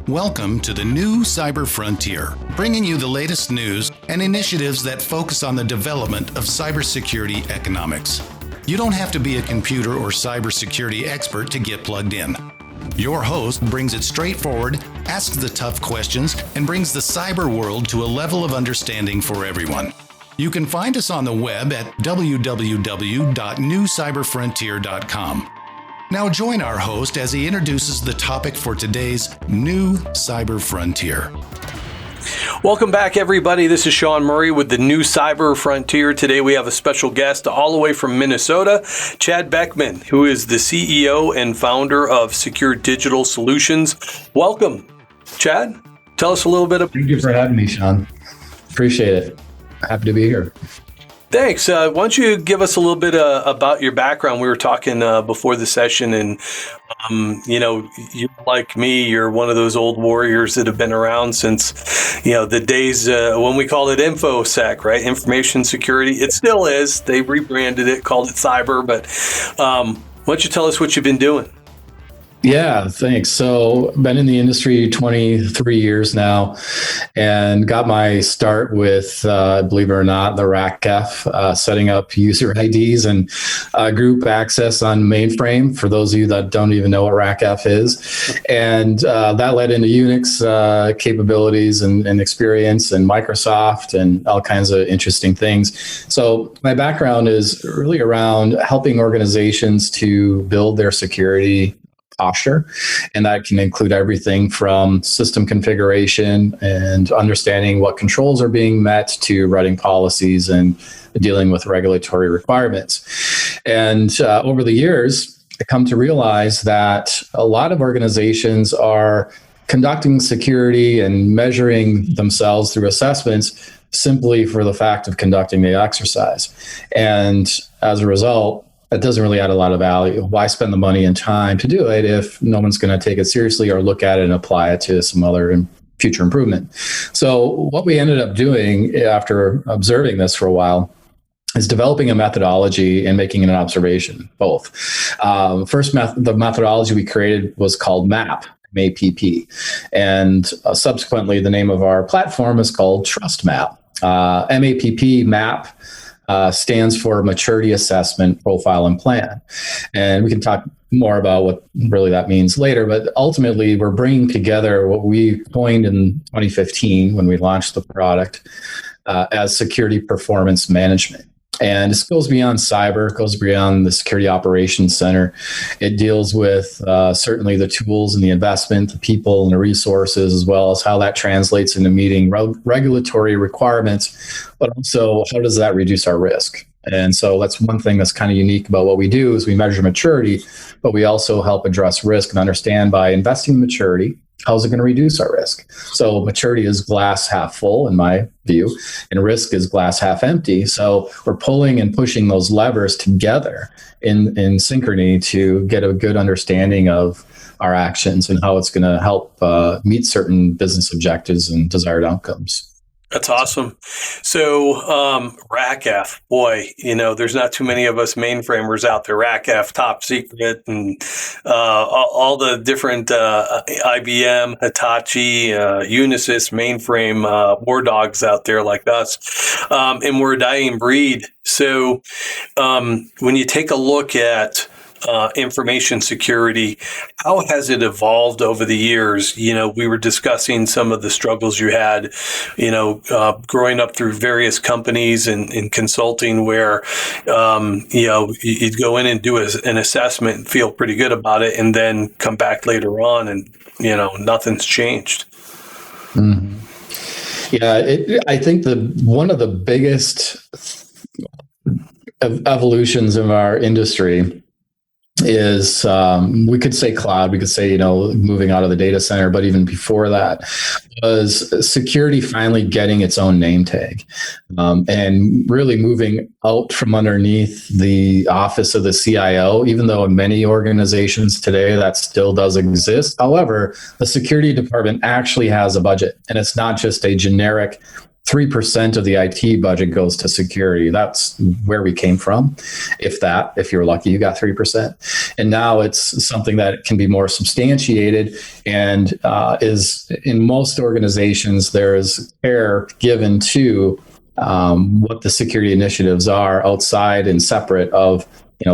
Welcome to the new Cyber Frontier, bringing you the latest news and initiatives that focus on the development of cybersecurity economics. You don't have to be a computer or cybersecurity expert to get plugged in. Your host brings it straightforward, asks the tough questions, and brings the cyber world to a level of understanding for everyone. You can find us on the web at www.newcyberfrontier.com. Now join our host as he introduces the topic for today's new Cyber Frontier. Welcome back, everybody. This is Sean Murray with the new Cyber Frontier. Today we have a special guest all the way from Minnesota, Chad Beckman, who is the CEO and founder of Secure Digital Solutions. Welcome, Chad. Tell us a little bit. Thank you for having me, Sean. Appreciate it. Happy to be here. Thanks. Why don't you give us a little bit about your background? We were talking before the session, and you like me, you're one of those old warriors that have been around since the days when we called it InfoSec, right? Information security. It still is. They rebranded it, called it cyber. But why don't you tell us what you've been doing? Yeah, thanks. So been in the industry 23 years now and got my start with, believe it or not, the RACF, setting up user IDs and group access on mainframe, for those of you that don't even know what RACF is. And that led into Unix capabilities and experience and Microsoft and all kinds of interesting things. So my background is really around helping organizations to build their security posture, and that can include everything from system configuration and understanding what controls are being met to writing policies and dealing with regulatory requirements. And over the years, I come to realize that a lot of organizations are conducting security and measuring themselves through assessments simply for the fact of conducting the exercise. And as a result, that doesn't really add a lot of value. Why spend the money and time to do it if no one's going to take it seriously or look at it and apply it to some other future improvement? So what we ended up doing after observing this for a while is developing a methodology and making an observation, both. The methodology we created was called MAPP, MAPP. And subsequently, the name of our platform is called TrustMAPP. MAPP stands for Maturity Assessment, Profile, and Plan. And we can talk more about what really that means later, but ultimately we're bringing together what we coined in 2015 when we launched the product as security performance management. And this goes beyond cyber, it goes beyond the Security Operations Center. It deals with certainly the tools and the investment, the people and the resources, as well as how that translates into meeting regulatory requirements, but also how does that reduce our risk? And so that's one thing that's kind of unique about what we do is we measure maturity, but we also help address risk and understand by investing in maturity, how is it going to reduce our risk? So maturity is glass half full, in my view, and risk is glass half empty. So we're pulling and pushing those levers together in synchrony to get a good understanding of our actions and how it's going to help meet certain business objectives and desired outcomes. That's awesome. So RACF, boy, there's not too many of us mainframers out there. RACF, top secret, and all the different IBM, Hitachi, Unisys mainframe war dogs out there like us. And we're a dying breed. So when you take a look at information security, how has it evolved over the years? We were discussing some of the struggles you had, growing up through various companies and consulting where, you'd go in and do an assessment and feel pretty good about it and then come back later on and, nothing's changed. Mm-hmm. Yeah, I think one of the biggest evolutions of our industry is we could say cloud, we could say, moving out of the data center, but even before that was security finally getting its own name tag and really moving out from underneath the office of the CIO, even though in many organizations today that still does exist. However, the security department actually has a budget, and it's not just a generic 3% of the IT budget goes to security. That's where we came from. If you're lucky, you got 3%. And now it's something that can be more substantiated and is in most organizations, there is care given to what the security initiatives are outside and separate of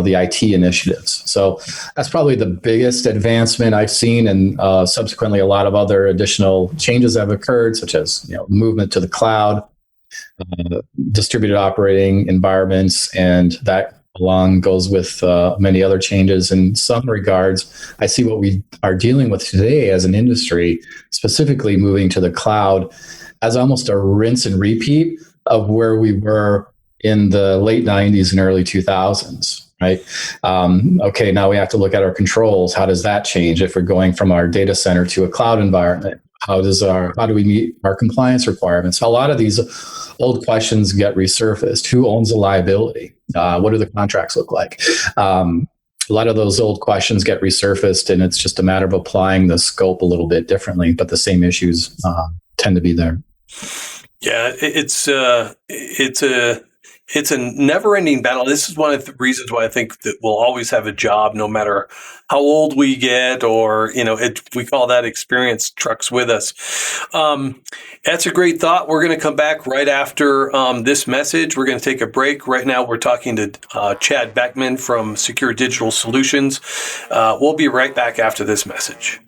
the IT initiatives. So that's probably the biggest advancement I've seen, and subsequently a lot of other additional changes have occurred, such as movement to the cloud, distributed operating environments, and that along goes with many other changes. In some regards, I see what we are dealing with today as an industry, specifically moving to the cloud, as almost a rinse and repeat of where we were in the late 90s and early 2000s. Right. Okay. Now we have to look at our controls. How does that change if we're going from our data center to a cloud environment? How do we meet our compliance requirements? A lot of these old questions get resurfaced. Who owns the liability? What do the contracts look like? A lot of those old questions get resurfaced, and it's just a matter of applying the scope a little bit differently, but the same issues tend to be there. Yeah, it's a never-ending battle. This is one of the reasons why I think that we'll always have a job, no matter how old we get, or we call that experience trucks with us. That's a great thought. We're going to come back right after this message. We're going to take a break. Right now, we're talking to Chad Beckman from Secure Digital Solutions. We'll be right back after this message.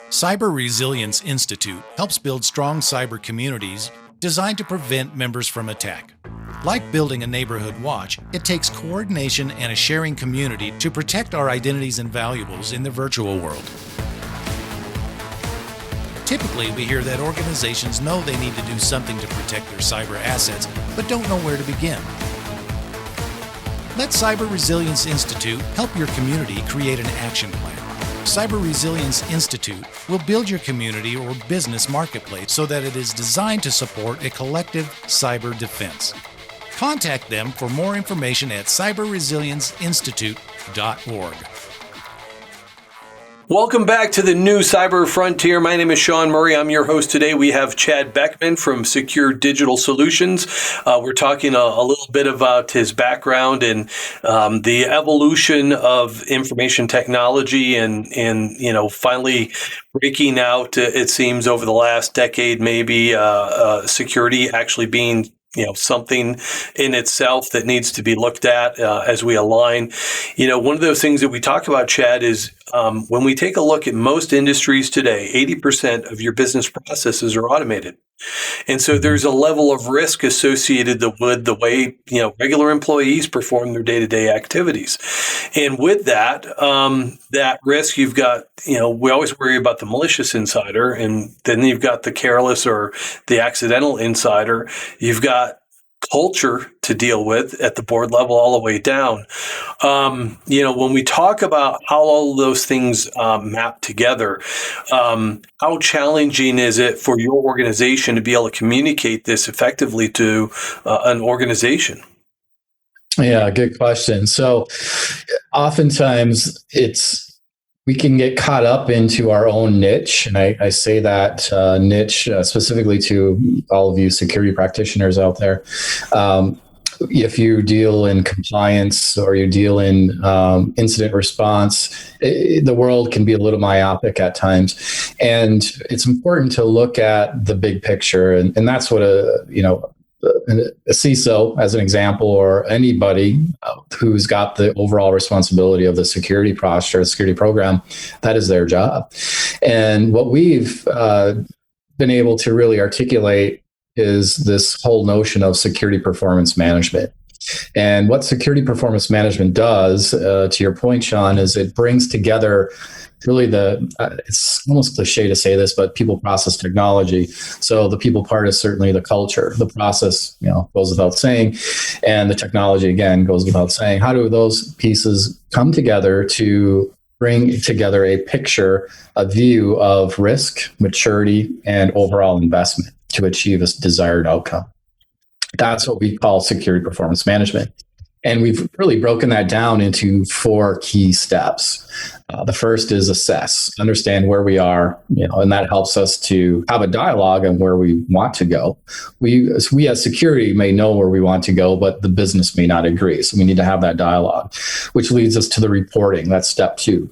Cyber Resilience Institute helps build strong cyber communities designed to prevent members from attack. Like building a neighborhood watch, it takes coordination and a sharing community to protect our identities and valuables in the virtual world. Typically, we hear that organizations know they need to do something to protect their cyber assets, but don't know where to begin. Let Cyber Resilience Institute help your community create an action plan. Cyber Resilience Institute will build your community or business marketplace so that it is designed to support a collective cyber defense. Contact them for more information at cyberresilienceinstitute.org. Welcome back to the new Cyber Frontier. My name is Sean Murray. I'm your host today. We have Chad Beckman from Secure Digital Solutions. We're talking a little bit about his background and the evolution of information technology and finally breaking out, it seems, over the last decade, maybe security actually being something in itself that needs to be looked at as we align. One of those things that we talk about, Chad, is when we take a look at most industries today, 80% of your business processes are automated. And so there's a level of risk associated with the way, regular employees perform their day-to-day activities. And with that, that risk, you've got, we always worry about the malicious insider, and then you've got the careless or the accidental insider. You've got culture to deal with at the board level all the way down. When we talk about how all of those things map together, how challenging is it for your organization to be able to communicate this effectively to an organization? Yeah, good question. So oftentimes we can get caught up into our own niche. And I say that niche specifically to all of you security practitioners out there. If you deal in compliance or you deal in incident response, the world can be a little myopic at times. And it's important to look at the big picture. And that's what a CISO, as an example, or anybody who's got the overall responsibility of the security posture, security program, that is their job. And what we've been able to really articulate is this whole notion of security performance management. And what security performance management does, to your point, Sean, is it brings together really it's almost cliche to say this, but people, process, technology. So the people part is certainly the culture. The process, goes without saying. And the technology, again, goes without saying. How do those pieces come together to bring together a picture, a view of risk, maturity, and overall investment to achieve a desired outcome? That's what we call security performance management. And we've really broken that down into 4 key steps. The first is assess, understand where we are, and that helps us to have a dialogue on where we want to go. We as security may know where we want to go, but the business may not agree. So we need to have that dialogue, which leads us to the reporting. That's step 2.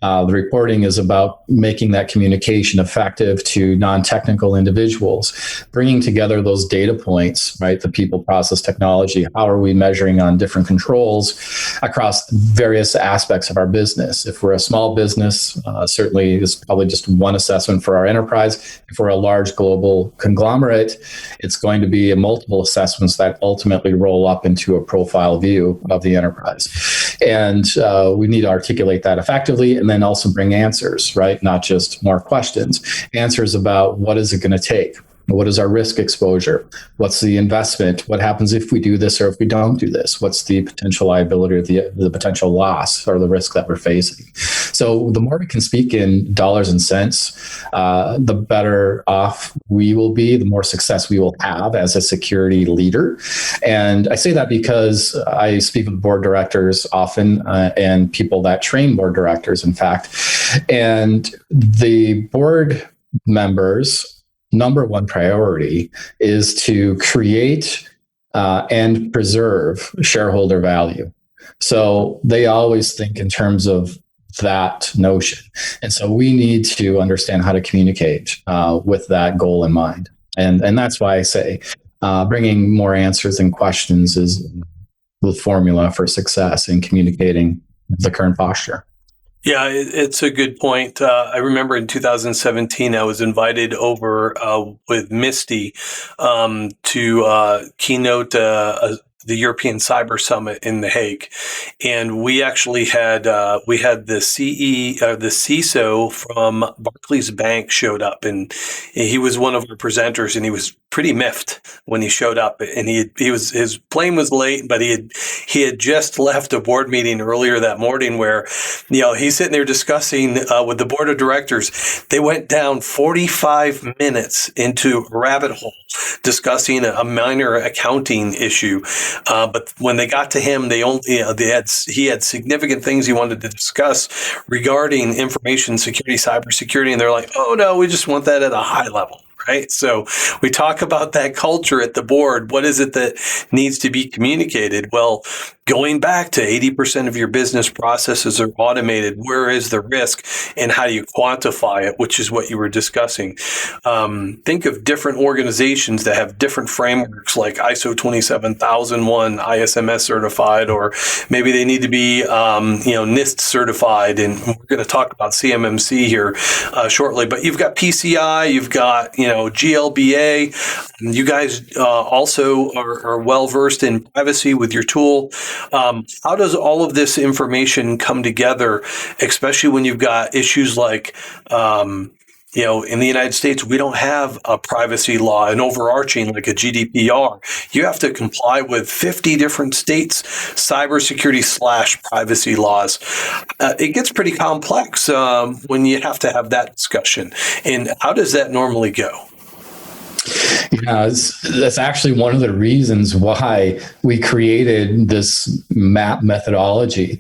The reporting is about making that communication effective to non-technical individuals, bringing together those data points, right? The people, process, technology. How are we measuring on different controls across various aspects of our business? If we're a small business, certainly it's probably just one assessment for our enterprise. If we're a large global conglomerate, it's going to be multiple assessments that ultimately roll up into a profile view of the enterprise. And we need to articulate that effectively and then also bring answers, right? Not just more questions. Answers about what is it going to take? What is our risk exposure? What's the investment? What happens if we do this or if we don't do this? What's the potential liability or the potential loss or the risk that we're facing? So the more we can speak in dollars and cents, the better off we will be, the more success we will have as a security leader. And I say that because I speak with board directors often and people that train board directors, in fact. And the board members' number one priority is to create and preserve shareholder value. So they always think in terms of that notion. And so we need to understand how to communicate with that goal in mind. And that's why I say bringing more answers and questions is the formula for success in communicating the current posture. Yeah, it's a good point. I remember in 2017, I was invited over with Misty to keynote the European Cyber Summit in The Hague, and we actually had the CISO from Barclays Bank showed up, and he was one of our presenters, and he was pretty miffed when he showed up, and his plane was late, but he had just left a board meeting earlier that morning where, he's sitting there discussing with the board of directors. They went down 45 minutes into a rabbit hole discussing a minor accounting issue. But when they got to him, he had significant things he wanted to discuss regarding information security, cybersecurity, and they're like, "Oh no, we just want that at a high level." Right. So we talk about that culture at the board. What is it that needs to be communicated? Well, going back to 80% of your business processes are automated. Where is the risk and how do you quantify it, which is what you were discussing. Think of different organizations that have different frameworks like ISO 27001, ISMS certified, or maybe they need to be, NIST certified. And we're going to talk about CMMC here shortly. But you've got PCI, you've got, GLBA. You guys also are well-versed in privacy with your tool. How does all of this information come together, especially when you've got issues like, in the United States, we don't have a privacy law, an overarching like a GDPR. You have to comply with 50 different states' cybersecurity/privacy laws. It gets pretty complex when you have to have that discussion. And how does that normally go? Yeah, that's actually one of the reasons why we created this MAPP methodology,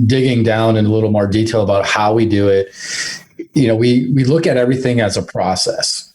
digging down in a little more detail about how we do it. We look at everything as a process.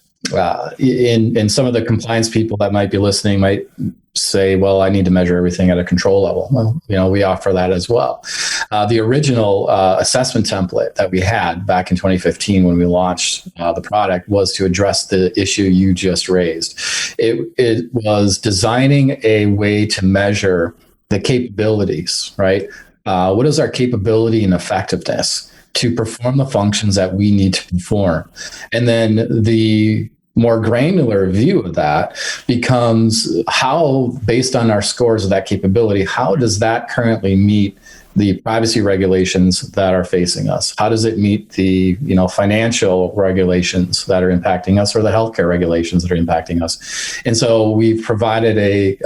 In some of the compliance people that might be listening might say, well, I need to measure everything at a control level. Well, we offer that as well. The original assessment template that we had back in 2015 when we launched the product was to address the issue you just raised. It was designing a way to measure the capabilities, right? What is our capability and effectiveness to perform the functions that we need to perform? And then the more granular view of that becomes how, based on our scores of that capability, how does that currently meet the privacy regulations that are facing us? How does it meet the financial regulations that are impacting us, or the healthcare regulations that are impacting us? And so we've provided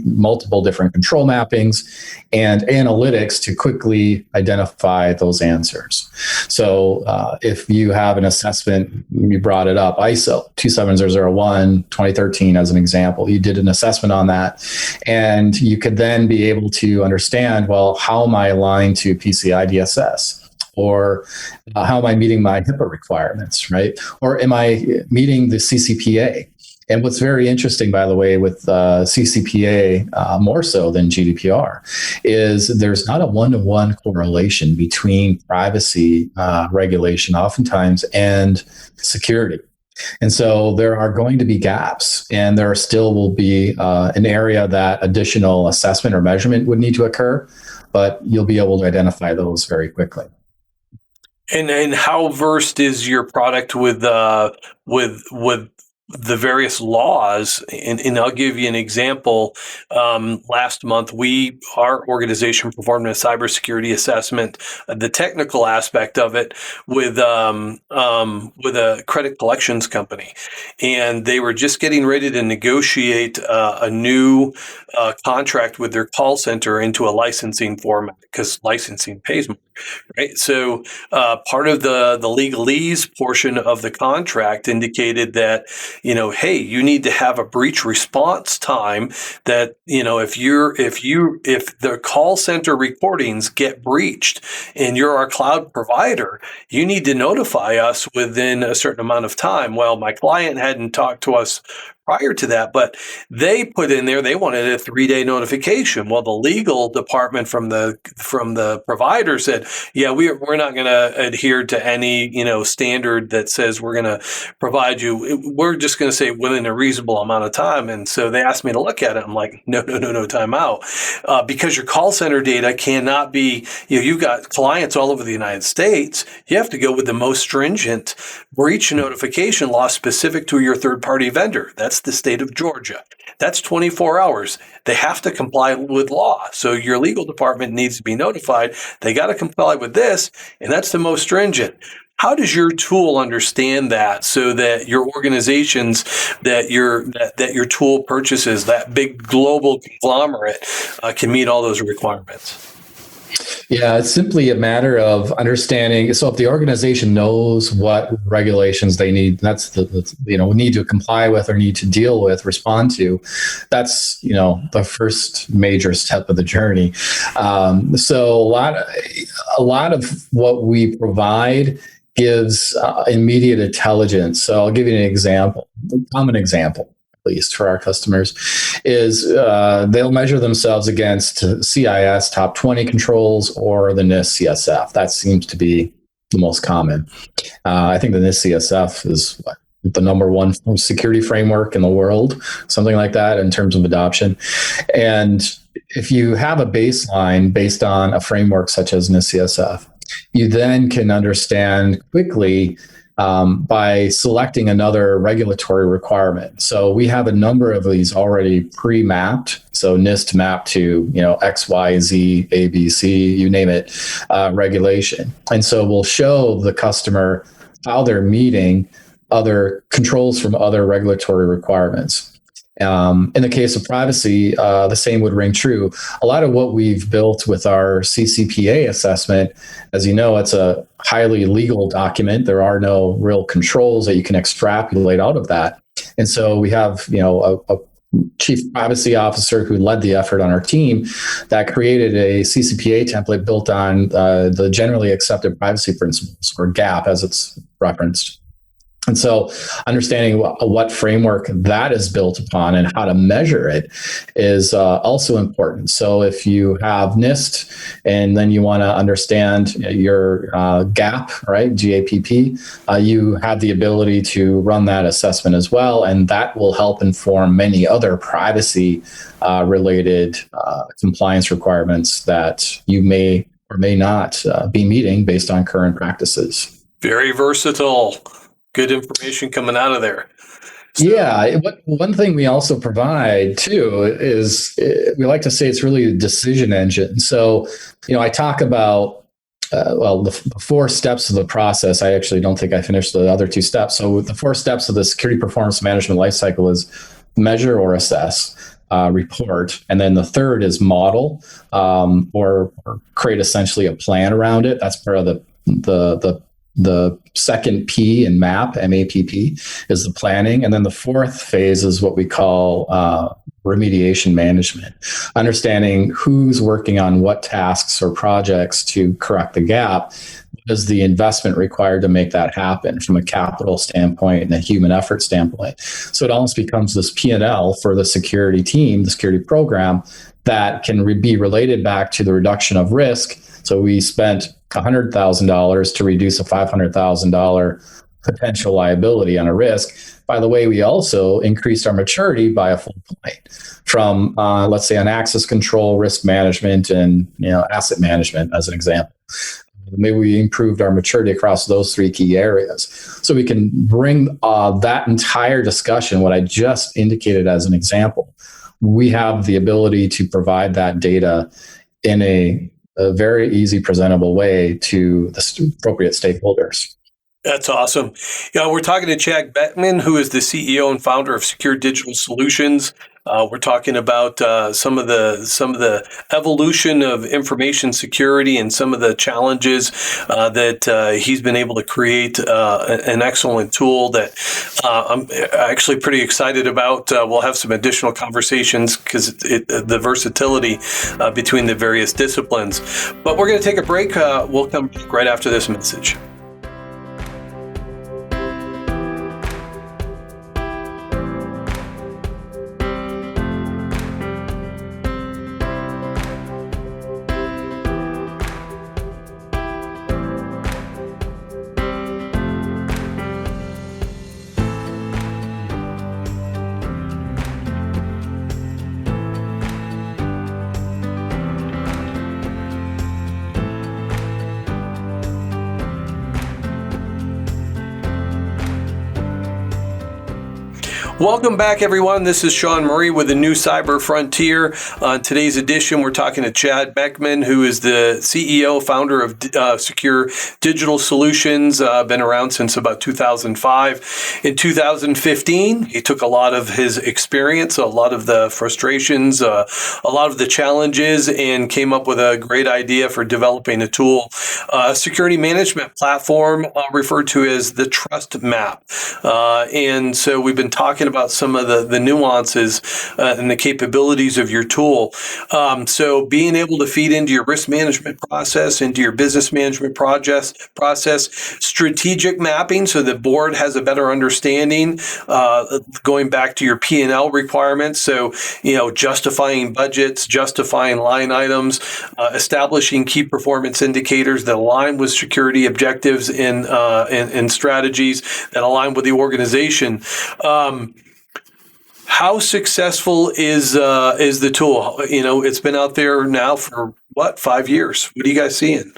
multiple different control mappings and analytics to quickly identify those answers. So if you have an assessment, you brought it up, ISO 27001, 2013 as an example, you did an assessment on that, and you could then be able to understand, well, how am I aligned to PCI DSS? Or how am I meeting my HIPAA requirements, right? Or am I meeting the CCPA? And what's very interesting, by the way, with CCPA, more so than GDPR, is there's not a one-to-one correlation between privacy regulation oftentimes and security. And so there are going to be gaps, and there still will be an area that additional assessment or measurement would need to occur, but you'll be able to identify those very quickly. And how versed is your product with the various laws? And I'll give you an example. Last month, our organization performed a cybersecurity assessment, the technical aspect of it, with a credit collections company, and they were just getting ready to negotiate a new contract with their call center into a licensing format, because licensing pays more. Right. So part of the legalese portion of the contract indicated that, hey, you need to have a breach response time that, if the call center recordings get breached and you're our cloud provider, you need to notify us within a certain amount of time. Well, my client hadn't talked to us prior to that, but they put in there, they wanted a 3-day notification. Well, the legal department from the provider said, yeah, we're not going to adhere to any, standard that says we're going to provide you. We're just going to say within a reasonable amount of time. And so they asked me to look at it. I'm like, no, time out. Because your call center data cannot be, you've got clients all over the United States. You have to go with the most stringent breach notification law specific to your third-party vendor. That's the state of Georgia. That's 24 hours. They have to comply with law. So your legal department needs to be notified. They got to comply with this, and that's the most stringent. How does your tool understand that, so that your organizations that your tool purchases, that big global conglomerate, can meet all those requirements? Yeah, it's simply a matter of understanding. So if the organization knows what regulations they need, need to comply with or need to deal with, respond to, that's, the first major step of the journey. So a lot of what we provide gives immediate intelligence. So I'll give you an example, a common example, at least for our customers, is they'll measure themselves against CIS top 20 controls or the NIST CSF. That seems to be the most common. I think the NIST CSF is the number one security framework in the world, something like that in terms of adoption. And if you have a baseline based on a framework such as NIST CSF, you then can understand quickly by selecting another regulatory requirement. So we have a number of these already pre-mapped. So NIST mapped to, X, Y, Z, A, B, C, you name it, regulation. And so we'll show the customer how they're meeting other controls from other regulatory requirements. In the case of privacy, the same would ring true. A lot of what we've built with our CCPA assessment, as you know, it's a highly legal document. There are no real controls that you can extrapolate out of that. And so we have, a chief privacy officer who led the effort on our team that created a CCPA template built on the generally accepted privacy principles, or GAP as it's referenced. And so understanding what framework that is built upon and how to measure it is also important. So if you have NIST and then you want to understand your GAP, right, GAPP, you have the ability to run that assessment as well. And that will help inform many other privacy related compliance requirements that you may or may not be meeting based on current practices. Very versatile. Good information coming out of there. So, yeah. One thing we also provide too is we like to say it's really a decision engine. So, I talk about, the 4 steps of the process. I actually don't think I finished the other 2 steps. So the 4 steps of the security performance management lifecycle is measure or assess, report. And then the third is model, or create essentially a plan around it. That's part of the second P in MAPP, MAPP, is the planning. And then the 4th phase is what we call remediation management, understanding who's working on what tasks or projects to correct the gap. is the investment required to make that happen from a capital standpoint and a human effort standpoint. So it almost becomes this P&L for the security team, the security program, that can be related back to the reduction of risk. So we spent $100,000 to reduce a $500,000 potential liability on a risk. By the way, we also increased our maturity by a full point from, let's say, on access control, risk management, and asset management, as an example. Maybe we improved our maturity across those three key areas. So we can bring that entire discussion, what I just indicated as an example, we have the ability to provide that data in a very easy, presentable way to the appropriate stakeholders. That's awesome. We're talking to Chad Beckman, who is the CEO and founder of Secure Digital Solutions. We're talking about some of the evolution of information security and some of the challenges that he's been able to create an excellent tool that I'm actually pretty excited about. We'll have some additional conversations because the versatility between the various disciplines. But we're going to take a break. We'll come back right after this message. Welcome back, everyone. This is Sean Murray with the New Cyber Frontier. On today's edition, we're talking to Chad Beckman, who is the CEO, founder of Secure Digital Solutions, been around since about 2005. In 2015, he took a lot of his experience, a lot of the frustrations, a lot of the challenges, and came up with a great idea for developing a tool, a security management platform referred to as the Trust Map. And so we've been talking about some of the nuances and the capabilities of your tool. So being able to feed into your risk management process, into your business management process, strategic mapping so the board has a better understanding, going back to your P&L requirements. So, justifying budgets, justifying line items, establishing key performance indicators that align with security objectives and strategies that align with the organization. How successful is the tool? It's been out there now for 5 years? What are you guys seeing?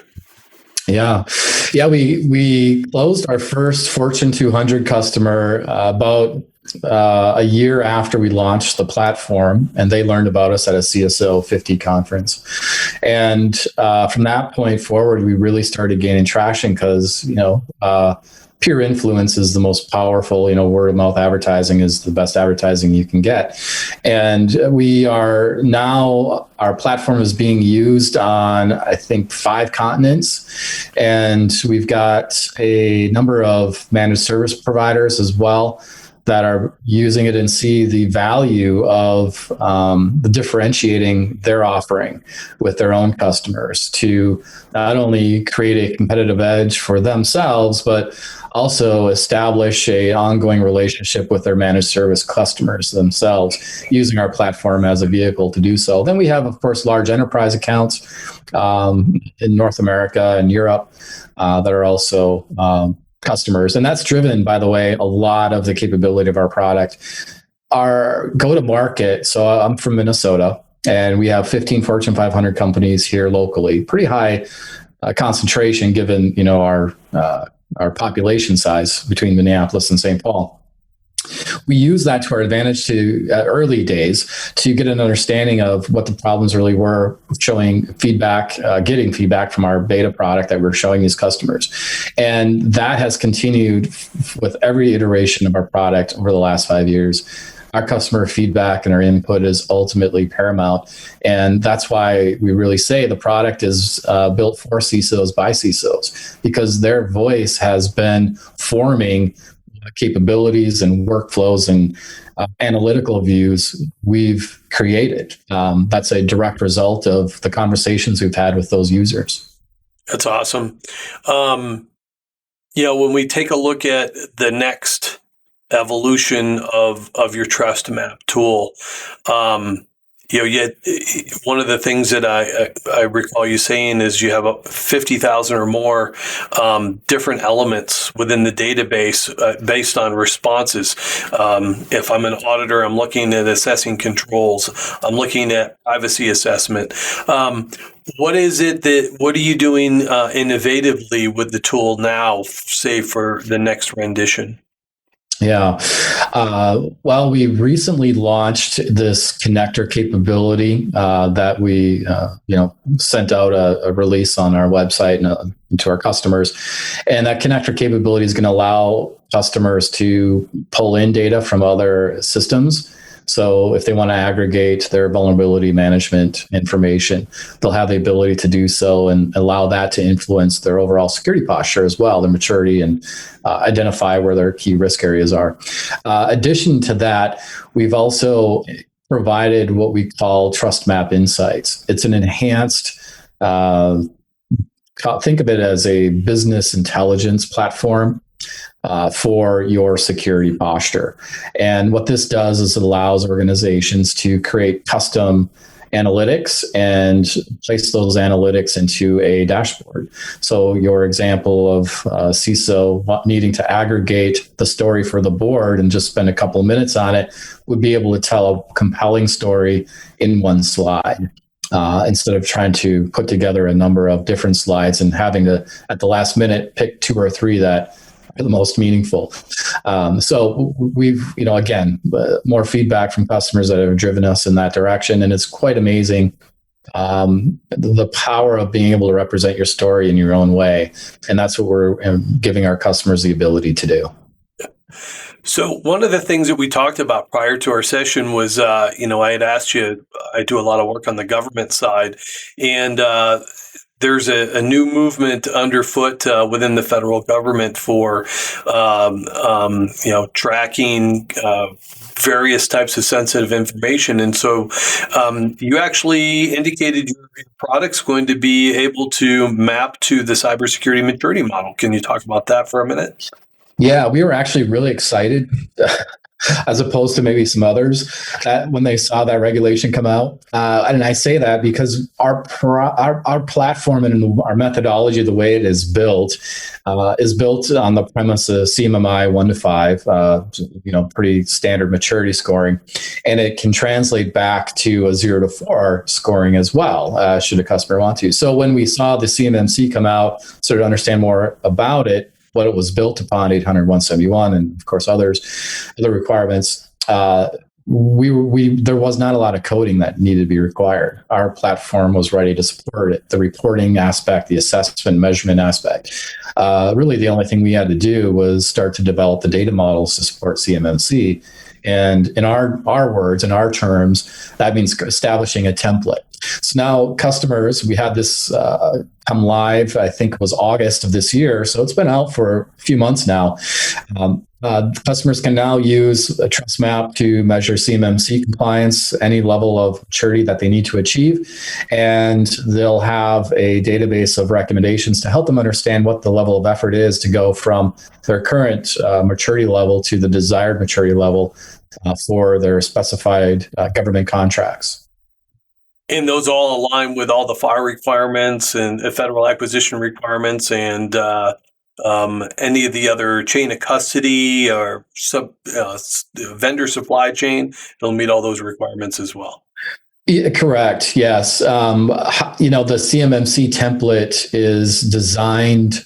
Yeah. We closed our first Fortune 200 customer about a year after we launched the platform, and they learned about us at a CSO 50 conference. And from that point forward, we really started gaining traction because peer influence is the most powerful. Word of mouth advertising is the best advertising you can get. And our platform is being used on, I think, 5 continents. And we've got a number of managed service providers as well that are using it and see the value of the differentiating their offering with their own customers to not only create a competitive edge for themselves, but also establish an ongoing relationship with their managed service customers themselves, using our platform as a vehicle to do so. Then we have, of course, large enterprise accounts in North America and Europe that are also customers. And that's driven, by the way, a lot of the capability of our product. Our go-to-market, so I'm from Minnesota, and we have 15 Fortune 500 companies here locally. Pretty high concentration given, our population size between Minneapolis and St. Paul. We use that to our advantage early days to get an understanding of what the problems really were, showing feedback, getting feedback from our beta product that we're showing these customers. And that has continued with every iteration of our product over the last 5 years. Our customer feedback and our input is ultimately paramount. And that's why we really say the product is built for CISOs by CISOs, because their voice has been forming capabilities and workflows and analytical views we've created. That's a direct result of the conversations we've had with those users. That's awesome. When we take a look at the next evolution of your Trust Map tool, yet one of the things that I recall you saying is you have 50,000 or more different elements within the database based on responses. If I'm an auditor, I'm looking at assessing controls. I'm looking at privacy assessment. What are you doing innovatively with the tool now, say for the next rendition? Yeah. Well, we recently launched this connector capability that we, sent out a release on our website and to our customers. And that connector capability is going to allow customers to pull in data from other systems. So if they want to aggregate their vulnerability management information, they'll have the ability to do so and allow that to influence their overall security posture as well, their maturity, and identify where their key risk areas are. Addition to that, we've also provided what we call Trust Map Insights. It's an enhanced, think of it as a business intelligence platform for your security posture. And what this does is it allows organizations to create custom analytics and place those analytics into a dashboard. So your example of CISO needing to aggregate the story for the board and just spend a couple of minutes on it would be able to tell a compelling story in one slide. Instead of trying to put together a number of different slides and having to, at the last minute, pick 2 or 3 that are the most meaningful. So we've, again, more feedback from customers that have driven us in that direction. And it's quite amazing, the power of being able to represent your story in your own way. And that's what we're giving our customers the ability to do. So one of the things that we talked about prior to our session was, I had asked you, I do a lot of work on the government side, and there's a new movement underfoot within the federal government for, tracking various types of sensitive information. And so you actually indicated your product's going to be able to map to the cybersecurity maturity model. Can you talk about that for a minute? Yeah, we were actually really excited, as opposed to maybe some others, when they saw that regulation come out. And I say that because our platform and our methodology, the way it is built on the premise of CMMI 1 to 5, pretty standard maturity scoring, and it can translate back to a 0 to 4 scoring as well, should a customer want to. So when we saw the CMMC come out, sort of understand more about it, what it was built upon, 800-171, and of course other requirements, there was not a lot of coding that needed to be required. Our platform was ready to support it, the reporting aspect, the assessment, measurement aspect. Really, the only thing we had to do was start to develop the data models to support CMMC. And in our words, in our terms, that means establishing a template. So now customers, we had this come live, I think it was August of this year. So it's been out for a few months now. Customers can now use a Trust Map to measure CMMC compliance, any level of maturity that they need to achieve. And they'll have a database of recommendations to help them understand what the level of effort is to go from their current maturity level to the desired maturity level for their specified government contracts. And those all align with all the FAR requirements and federal acquisition requirements and any of the other chain of custody or vendor supply chain. It'll meet all those requirements as well. Yeah, correct. Yes. The CMMC template is designed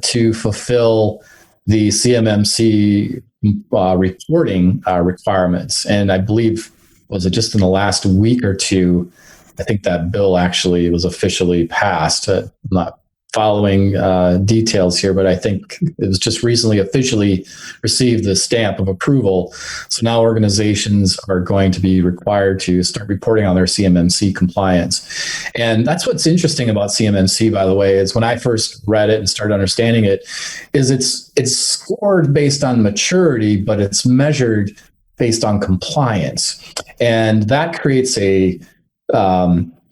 to fulfill the CMMC reporting requirements. And I believe, was it just in the last week or two, I think that bill actually was officially passed. I'm not following details here, but I think it was just recently officially received the stamp of approval. So now organizations are going to be required to start reporting on their CMMC compliance. And that's what's interesting about CMMC, by the way, is when I first read it and started understanding it, is it's scored based on maturity, but it's measured based on compliance. And that creates a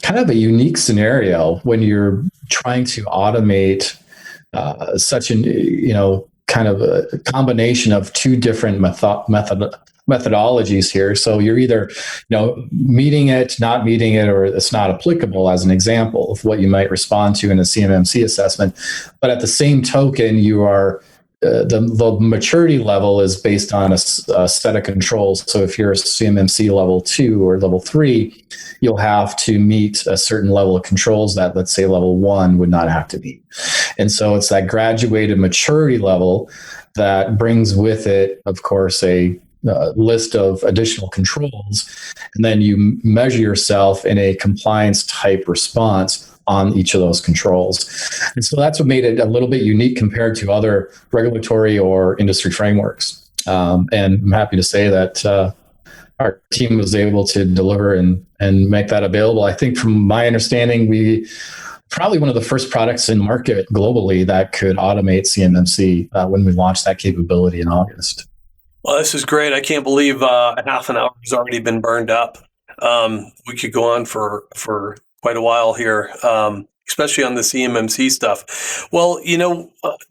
kind of a unique scenario when you're trying to automate such an, kind of a combination of two different methodologies here. So you're either, meeting it, not meeting it, or it's not applicable, as an example of what you might respond to in a CMMC assessment. But at the same token, you are the maturity level is based on a set of controls. So if you're a CMMC level 2 or level 3, you'll have to meet a certain level of controls that, let's say, level 1 would not have to meet. And so it's that graduated maturity level that brings with it, of course, a list of additional controls. And then you measure yourself in a compliance type response on each of those controls. And so that's what made it a little bit unique compared to other regulatory or industry frameworks. And I'm happy to say that our team was able to deliver and make that available. I think from my understanding, we probably one of the first products in market globally that could automate CMMC when we launched that capability in August. Well, this is great. I can't believe half an hour has already been burned up. We could go on for quite a while here, especially on the CMMC stuff. Well,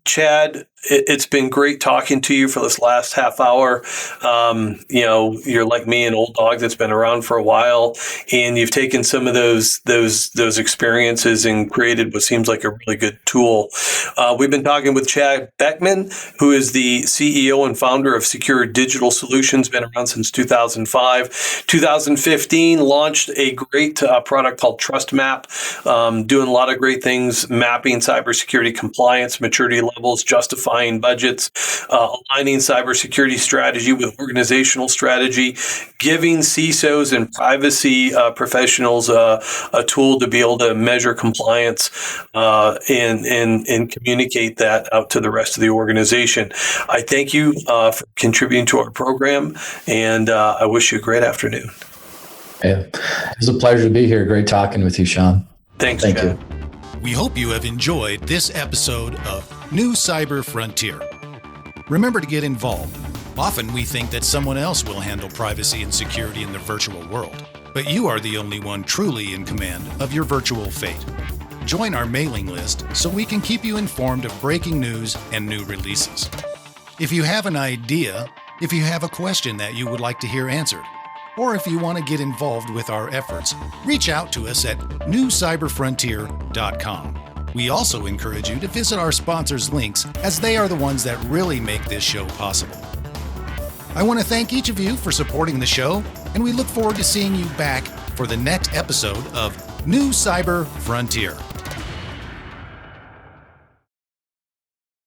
Chad, it's been great talking to you for this last half hour. You're like me, an old dog that's been around for a while, and you've taken some of those experiences and created what seems like a really good tool. We've been talking with Chad Beckman, who is the CEO and founder of Secure Digital Solutions, been around since 2005. 2015, launched a great product called TrustMAPP, doing a lot of great things, mapping cybersecurity compliance, maturity levels, justifying budgets, aligning cybersecurity strategy with organizational strategy, giving CISOs and privacy professionals a tool to be able to measure compliance and communicate that out to the rest of the organization. I thank you for contributing to our program, and I wish you a great afternoon. Yeah, it's a pleasure to be here. Great talking with you, Sean. Thank Chad. You. We hope you have enjoyed this episode of New Cyber Frontier. Remember to get involved. Often we think that someone else will handle privacy and security in the virtual world, but you are the only one truly in command of your virtual fate. Join our mailing list so we can keep you informed of breaking news and new releases. If you have an idea, if you have a question that you would like to hear answered, or if you want to get involved with our efforts, reach out to us at newcyberfrontier.com. We also encourage you to visit our sponsors' links, as they are the ones that really make this show possible. I want to thank each of you for supporting the show, and we look forward to seeing you back for the next episode of New Cyber Frontier.